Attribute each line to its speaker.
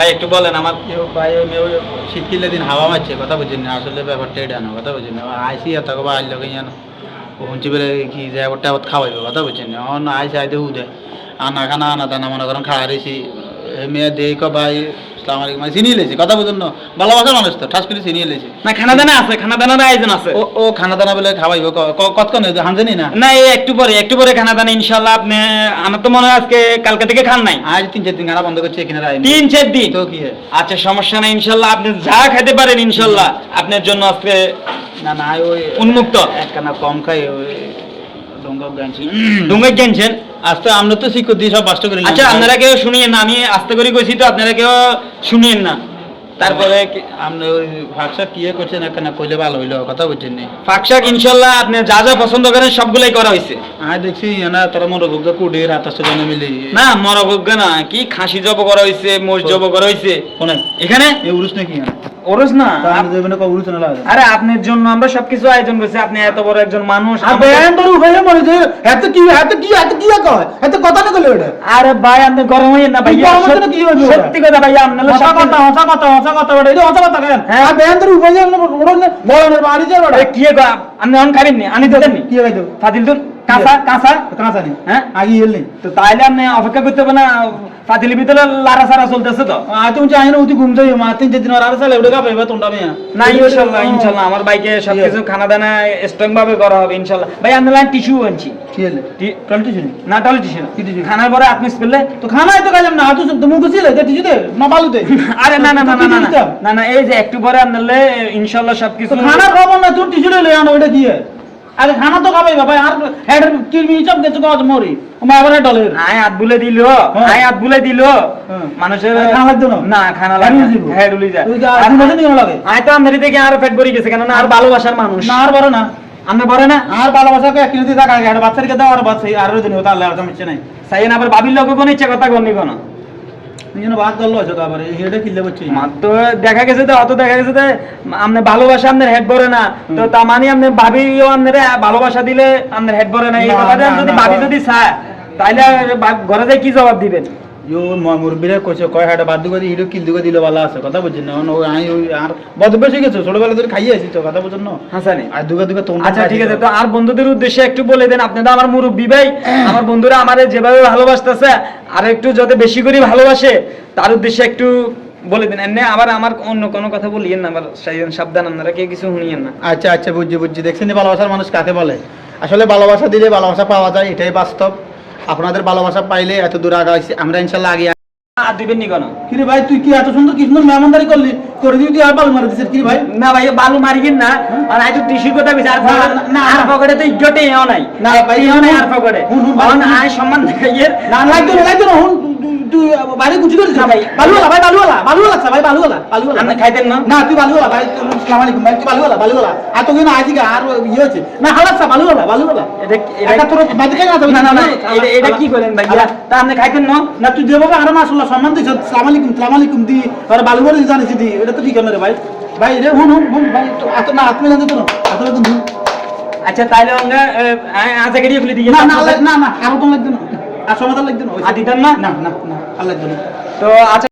Speaker 1: ভাই একটু বলেন আমার কেউ ভাই শীতকিলে দিন হাওয়া মারছে কথা বুঝছেন না আসলে ব্যাপারটা এটা না কথা বুঝছেন না আইসি এত বা আইল কেন শুনছি বলে কি যায় ওটা খাওয়াইবে কথা বুঝছেন না অন্য আইসি আইতে উদে আনা খানা আনা দানা মনে করেন খাওয়া রয়েছি মেয়ে দিয়ে ভাই সালাম আলাইকুম চিনিয়ে লেছি কথা বুঝুন না ভালোবাসার মানুষ তো ঠাস করে চিনিয়ে লেছি
Speaker 2: না খানা দানা আছে, খানা দানার আয়োজন আছে।
Speaker 1: ও খানা দানা বলে খাওয়াইব কতক্ষণ হামজানি না
Speaker 2: না এই একটু পরে খানা দানা ইনশাআল্লাহ। আপনি আমার তো মনে হয় আজকে কালকে থেকে খান নাই,
Speaker 1: আজ 3-4 দিন খানা বন্ধ করছে এখানে
Speaker 2: 3-4 দিন
Speaker 1: তো কি
Speaker 2: আচ্ছা সমস্যা নাই ইনশাআল্লাহ। আপনি যা খেতে পারেন ইনশাআল্লাহ আপনার জন্য আজকে
Speaker 1: না না ওই
Speaker 2: উন্মুক্ত।
Speaker 1: একখানা কম খাই ওই
Speaker 2: ডুঙ্গাই গেনছেন
Speaker 1: আস্তে আমরা তো শিক্ষক দিয়ে সব বাস্ত করি
Speaker 2: আচ্ছা আপনারা কেউ শুনিয়েন না, আমি আস্তে করে কইছি তো আপনারা কেউ শুনিয়েন না। তারপরে
Speaker 1: আপনি ওই ফাঁকসা কি করছেন একখানা কইলে ভালো হইলো কথা বলছেন নি
Speaker 2: ফাঁকশাক ইনশাআল্লাহ আপনি যা যা পছন্দ করেন সবগুলাই করা হয়েছে।
Speaker 1: আমি দেখছি না তোরা মরবুগা কুড়ি রাত আসতে জানে মিলি
Speaker 2: না মরবজ্ঞ না কি খাসি জব করা হয়েছে, মোষ জব করা হয়েছে
Speaker 1: শোনেন
Speaker 2: এখানে
Speaker 1: এই উরুস নাকি
Speaker 2: ওরস না।
Speaker 1: আমি দেবেন কো উরুস না লাগে
Speaker 2: আরে আপনার জন্য আমরা সবকিছু আয়োজন করছি, আপনি এত বড় একজন মানুষ।
Speaker 1: আর বেন তোর উঠাইলে মনে যে এত কি কয় এত কথা না কইলে ওটা
Speaker 2: আরে ভাই আপনি গরম হইেন না ভাই,
Speaker 1: গরম হইতে না কি হইবে
Speaker 2: সত্যি কথা ভাই আপনারা
Speaker 1: হসা কথা ওটা এটা হসা কথা কেন আর বেন তোর উঠাইলে বড়নের বাড়ি যাবে ওটা
Speaker 2: কি গো আপনি অন খাবেন নি আনি দেন নি
Speaker 1: কি হইতো
Speaker 2: ফাদিল দুন কাঁচা কাঁচা
Speaker 1: কাঁচা নি
Speaker 2: হ্যাঁ
Speaker 1: আগে এলি
Speaker 2: তো তাইলে আপনি অপেক্ষা করতে হবে না, ফাদিলের ভিতরে লারা সারা চলতেছে তো।
Speaker 1: তুমি চাই না উঠি ঘুম যাই মা 3-4 দিন আর চালে ওটা খাবে তোমরা মেয়া
Speaker 2: না ইনশাআল্লাহ আমার বাইকে সবকিছু খানা দানা স্ট্রং ভাবে করা হবে ইনশাআল্লাহ। ভাই আমি লাইন টিস্যু আনছি।
Speaker 1: কি হলো টল টিস্যু
Speaker 2: না টল টিস্যু খানার পরে আপনি স্পেলে
Speaker 1: তো খানাই তো খাইলাম না তো মুখ ছিল এটা টিস্যু দে না বালুতে
Speaker 2: আরে না না না না না না এই যে একটু পরে আপনারলে ইনশাআল্লাহ সবকিছু
Speaker 1: খানার খবর না তুই টিস্যু লই আনো ওটা কি আরে খানা তো খাবাই বাবা আর হেডের কিরমি সব গেছে কাজ মরি ওমা আবার ডলের
Speaker 2: আয় হাত বুলে দিল মানুষের
Speaker 1: খানা লাগতো না
Speaker 2: না খানা লাগে হেড উলি যায়
Speaker 1: আর মজা নিও লাগে
Speaker 2: আয় তো আমাদের থেকে আর পেট ভরে গেছে কেন না আর ভালোবাসার মানুষ
Speaker 1: না আর বড় না
Speaker 2: আপনি বড় না
Speaker 1: আর ভালোবাসাকে এক কিলো টাকা আর বাচ্চাকে দাও আর বাচ্চা আর দিন হতো আল্লাহ সমস্যা নাই
Speaker 2: সাইন আবার বাবির লোক কোন ইচ্ছা কথা কোন কোন
Speaker 1: নিজে বাদ দল আছে তো আবার হেডে কিল্লে বচ্ছি
Speaker 2: মাত্র দেখা গেছে তো অত দেখা গেছে যে আপনি ভালোবাসা আপনার হেড ভরে না তো তা মানে আপনি ভাবিও আপনার ভালোবাসা দিলে আপনার হেড ভরে না এই কথাটা যদি ভাবি যদি চায় তাহলে ঘরে যাই কি জবাব দিবেন
Speaker 1: ইও মুরব্বিরা কইছে কয় হাটা বাদ দুগা হিডো কিল দুগা দিলে ভালো আছে কথা বুঝছেন না ও আই ওই আর বদ বেশি গেছে ছোটবেলা ধরে খাইয়ে আছি তো কথা বুঝছেন না
Speaker 2: হাসানি
Speaker 1: আর দুগা তোমরা
Speaker 2: আচ্ছা ঠিক আছে তো আর বন্ধুদের উদ্দেশ্যে একটু বলে দেন আপনি তো আমার মুরব্বি ভাই আমার বন্ধুরা আমারে যেভাবে ভালোবাসতেছে আর একটু যত বেশি করে ভালোবাসে তার উদ্দেশ্যে একটু বলে দেন। এমনি আবার আমার অন্য কোনো কথা বলিয়েন না, আবার সাবধান আপনারা কেউ কিছু শুনিয়েন না।
Speaker 1: আচ্ছা আচ্ছা বুঝছি দেখছেন ভালোবাসার মানুষ কাকে বলে আসলে ভালোবাসা দিলে ভালোবাসা পাওয়া যায় এটাই বাস্তব। আপনাদের ভালোবাসা পাইলে এত দূর আগাইছি আমরা ইনশাআল্লাহ আগে
Speaker 2: আর দিবেন নি কেন
Speaker 1: কিরে ভাই তুই কি এত সুন্দর কি সুন্দর মেহমানদারি করলি করে দিবি তুই আর বালু মারি দিছিস কি ভাই
Speaker 2: না ভাই বালু মারিয়েন না আর আই তো টিস্যুর কথা কইছি আর না আর পকেটে তো ইজ্জতে এও নাই
Speaker 1: না ভাই
Speaker 2: এও নাই আর পকেটে অন আই সম্মান দেখাইয়ের
Speaker 1: না লাগতো না হুন তুই বাইরে গুছি করিস না ভাই বালুওয়ালা লাগছে ভাই বালুওয়ালা
Speaker 2: আপনি খাইতেন না
Speaker 1: না তুই বালুওয়ালা ভাই আসসালামু আলাইকুম ভাই তুই বালুওয়ালা আর তো না আজকে আর ইয়ে হচ্ছে না হালাচ্ছা বালুওয়ালা এটা তোর বাদ খাই না
Speaker 2: না এটা কি করেন ভাই তা আপনি খাইতেন না
Speaker 1: না তুই দেবো আর মাশাআল্লাহ সম্মান দিছ আসসালামু আলাইকুম দি আর বালুওয়ালা জানিস দি এটা তো ঠিক না রে ভাই রে হুন ভাই তো না আপনি জানতো না আসলে তো
Speaker 2: আচ্ছা তাইলে আমরা আজকে গড়িয়ে খুলে দিই
Speaker 1: না আর তো লাগবে না আর সমাধান লাগবে না
Speaker 2: আর দিতেন না
Speaker 1: না আর লাগবে না
Speaker 2: তো আচ্ছা